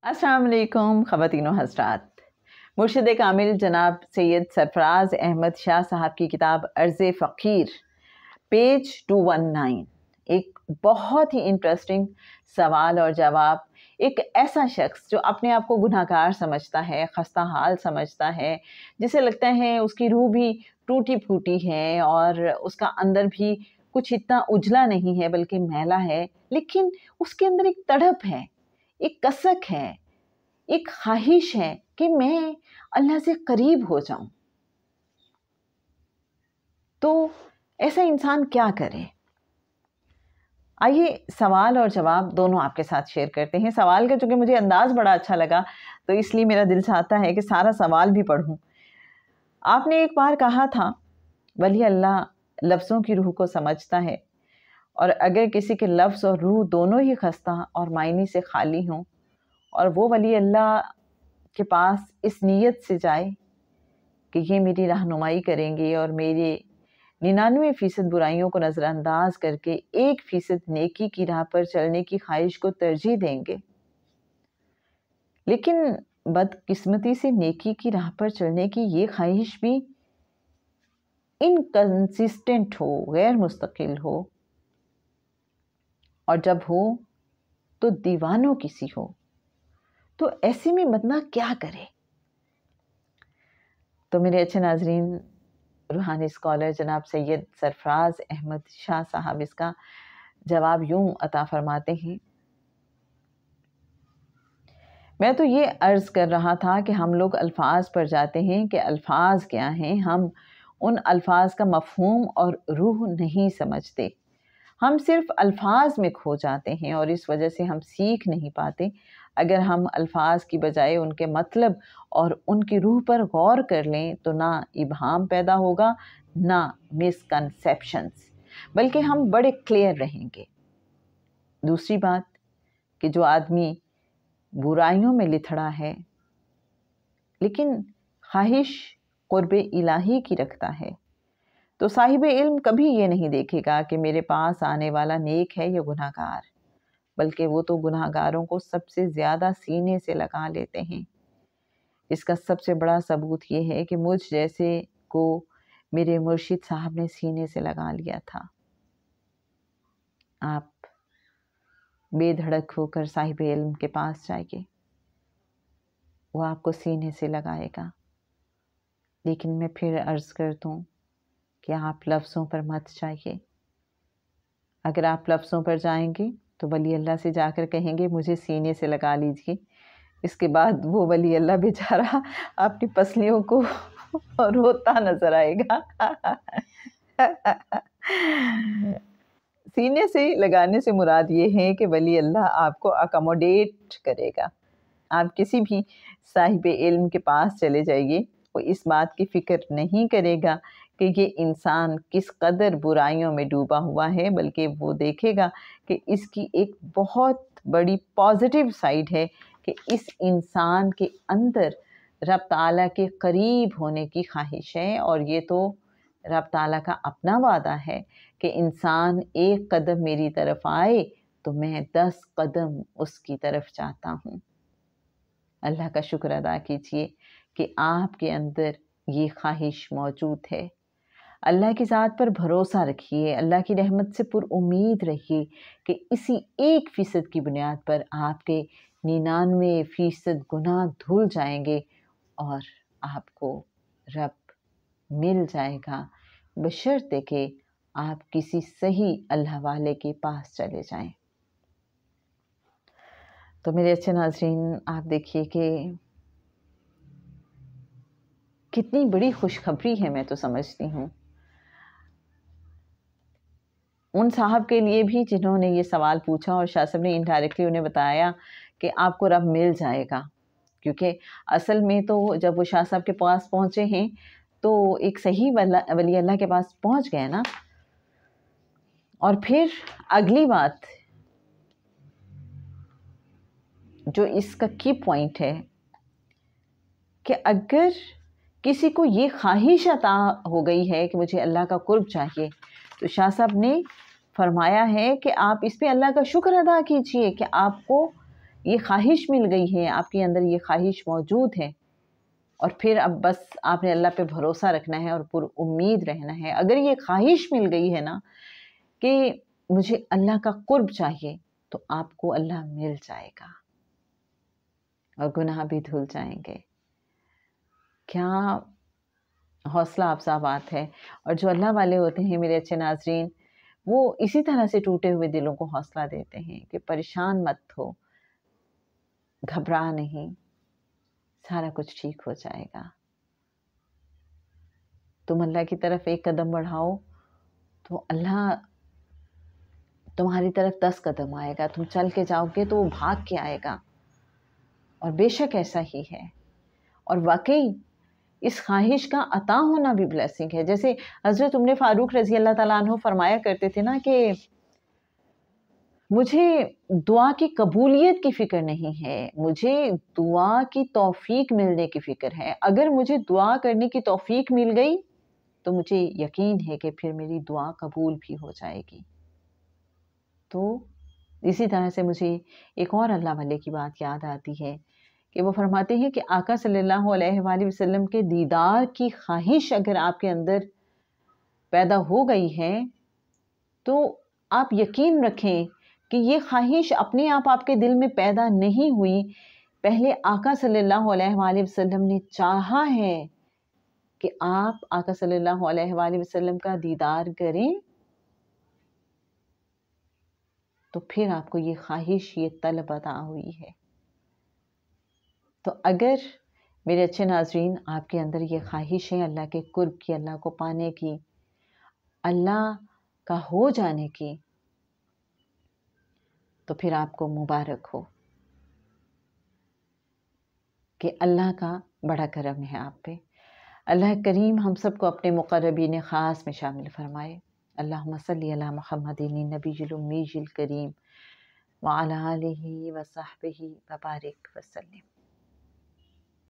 अस्सलाम वालेकुम ख़वातीन व हज़रात। मुर्शिद कामिल जनाब सैयद सरफराज अहमद शाह साहब की किताब अर्ज़ फ़क़ीर पेज 219 एक बहुत ही इंटरेस्टिंग सवाल और जवाब। एक ऐसा शख्स जो अपने आप को गुनाहगार समझता है, खस्ता हाल समझता है, जिसे लगता है उसकी रूह भी टूटी फूटी है और उसका अंदर भी कुछ इतना उजला नहीं है बल्कि मैला है, लेकिन उसके अंदर एक तड़प है, एक कसक है, एक ख्वाहिश है कि मैं अल्लाह से करीब हो जाऊं। तो ऐसा इंसान क्या करे? आइए सवाल और जवाब दोनों आपके साथ शेयर करते हैं। सवाल का चूंकि मुझे अंदाज बड़ा अच्छा लगा तो इसलिए मेरा दिल चाहता है कि सारा सवाल भी पढ़ूं। आपने एक बार कहा था वली अल्लाह लफ्ज़ों की रूह को समझता है, और अगर किसी के लफ्ज़ और रूह दोनों ही खस्ता और मायने से खाली हों और वो वली अल्लाह के पास इस नीयत से जाए कि ये मेरी रहनुमाई करेंगे और मेरे 99% बुराइयों को नज़रअंदाज करके 1% नेकी की राह पर चलने की ख्वाहिश को तरजीह देंगे, लेकिन बदकिस्मती से नेकी की राह पर चलने की ये ख्वाहिश भी इनकंसिस्टेंट हो, गैर मुस्तकिल हो, और जब हो तो दीवानों की सी हो, तो ऐसे में बंदा क्या करे? तो मेरे अच्छे नाजरीन, रूहानी स्कॉलर जनाब सैयद सरफराज अहमद शाह साहब इसका जवाब यूं अता फरमाते हैं। मैं तो ये अर्ज़ कर रहा था कि हम लोग अल्फाज पर जाते हैं कि अल्फाज क्या हैं, हम उन अल्फाज का मफ़हूम और रूह नहीं समझते। हम सिर्फ अल्फाज में खो जाते हैं और इस वजह से हम सीख नहीं पाते। अगर हम अल्फाज की बजाय उनके मतलब और उनकी रूह पर गौर कर लें तो ना इबहाम पैदा होगा, ना मिसकंसेप्शंस, बल्कि हम बड़े क्लियर रहेंगे। दूसरी बात कि जो आदमी बुराइयों में लिथड़ा है लेकिन ख्वाहिश क़ुर्ब इलाही की रखता है, तो साहिब इल्म कभी ये नहीं देखेगा कि मेरे पास आने वाला नेक है या गुनाहगार, बल्कि वो तो गुनाहगारों को सबसे ज़्यादा सीने से लगा लेते हैं। इसका सबसे बड़ा सबूत ये है कि मुझ जैसे को मेरे मुर्शिद साहब ने सीने से लगा लिया था। आप बेधड़क होकर साहिब इल्म के पास जाइए, वो आपको सीने से लगाएगा। लेकिन मैं फिर अर्ज़ कर दूँ कि आप लफ्ज़ों पर मत जाइए। अगर आप लफ्ज़ों पर जाएंगे तो वली अल्लाह से जाकर कहेंगे मुझे सीने से लगा लीजिए। इसके बाद वो वली अल्लाह बेचारा आपकी पसलियों को रोता नज़र आएगा। सीने से लगाने से मुराद ये है कि वली अल्लाह आपको अकोमोडेट करेगा। आप किसी भी साहिब इल्म के पास चले जाइए, वो इस बात की फ़िक्र नहीं करेगा कि ये इंसान किस कदर बुराइयों में डूबा हुआ है, बल्कि वो देखेगा कि इसकी एक बहुत बड़ी पॉजिटिव साइड है कि इस इंसान के अंदर रब ताला के करीब होने की ख्वाहिश है। और ये तो रब ताला का अपना वादा है कि इंसान एक कदम मेरी तरफ आए तो मैं 10 कदम उसकी तरफ जाता हूँ। अल्लाह का शुक्र अदा कीजिए कि आपके अंदर ये ख्वाहिश मौजूद है। अल्लाह की ज़ात पर भरोसा रखिए, अल्लाह की रहमत से पुरुम्मीद रहिए कि इसी 1% की बुनियाद पर आपके 99% गुनाह धुल जाएंगे और आपको रब मिल जाएगा, बशर्ते कि आप किसी सही अल्लाह वाले के पास चले जाएं। तो मेरे अच्छे नाज़रीन, आप देखिए कि कितनी बड़ी खुशखबरी है, मैं तो समझती हूँ उन साहब के लिए भी जिन्होंने ये सवाल पूछा और शाह साहब ने इनडायरेक्टली उन्हें बताया कि आपको रब मिल जाएगा। क्योंकि असल में तो जब वो शाह साहब के पास पहुँचे हैं तो एक सही वली अल्लाह के पास पहुँच गए ना। और फिर अगली बात जो इसका की पॉइंट है कि अगर किसी को ये ख्वाहिश अता हो गई है कि मुझे अल्लाह का कुर्ब चाहिए, तो शाह साहब ने फरमाया है कि आप इस पे अल्लाह का शुक्र अदा कीजिए कि आपको یہ خواہش مل گئی ہے، آپ کے اندر یہ خواہش موجود ہے، اور پھر اب بس آپ نے اللہ پہ بھروسہ رکھنا ہے اور پر امید رہنا ہے۔ اگر یہ خواہش مل گئی ہے نا کہ مجھے اللہ کا قرب چاہیے، تو آپ کو اللہ مل جائے گا اور گناہ بھی دھل جائیں گے۔ کیا حوصلہ افزا بات ہے۔ اور جو اللہ والے ہوتے ہیں میرے اچھے ناظرین، وہ اسی طرح سے ٹوٹے ہوئے دلوں کو حوصلہ دیتے ہیں کہ پریشان مت ہو، گھبرا نہیں، سارا کچھ ٹھیک ہو جائے گا۔ تم اللہ کی طرف ایک قدم بڑھاؤ تو اللہ تمہاری طرف 10 قدم آئے گا، تم چل کے جاؤ گے تو وہ بھاگ کے آئے گا، اور بے شک ایسا ہی ہے۔ اور واقعی اس خواہش کا عطا ہونا بھی بلیسنگ ہے۔ جیسے حضرت عمر فاروق رضی اللہ تعالیٰ عنہ فرمایا کرتے تھے نا کہ مجھے دعا کی قبولیت کی فکر نہیں ہے، مجھے دعا کی توفیق ملنے کی فکر ہے۔ اگر مجھے دعا کرنے کی توفیق مل گئی تو مجھے یقین ہے کہ پھر میری دعا قبول بھی ہو جائے گی۔ تو اسی طرح سے مجھے ایک اور اللہ والے کی بات یاد آتی ہے کہ وہ فرماتے ہیں کہ آقا صلی اللہ علیہ وآلہ وسلم کے دیدار کی خواہش اگر آپ کے اندر پیدا ہو گئی ہے تو آپ یقین رکھیں کہ یہ خواہش اپنے آپ کے دل میں پیدا نہیں ہوئی، پہلے آقا صلی اللہ علیہ وآلہ وسلم نے چاہا ہے کہ آپ آقا صلی اللہ علیہ وآلہ وسلم کا دیدار کریں، تو پھر آپ کو یہ خواہش، یہ طلب عطا ہوئی ہے۔ تو اگر میرے اچھے ناظرین آپ کے اندر یہ خواہش ہے اللہ کے قرب کی، اللہ کو پانے کی، اللہ کا ہو جانے کی، تو پھر آپ کو مبارک ہو کہ اللہ کا بڑا کرم ہے آپ پہ۔ اللہ کریم ہم سب کو اپنے مقربین خاص میں شامل فرمائے۔ اللہم صلی علی محمد النبی الامی الکریم وعلی آلہ وصحبہ وبارک وسلم۔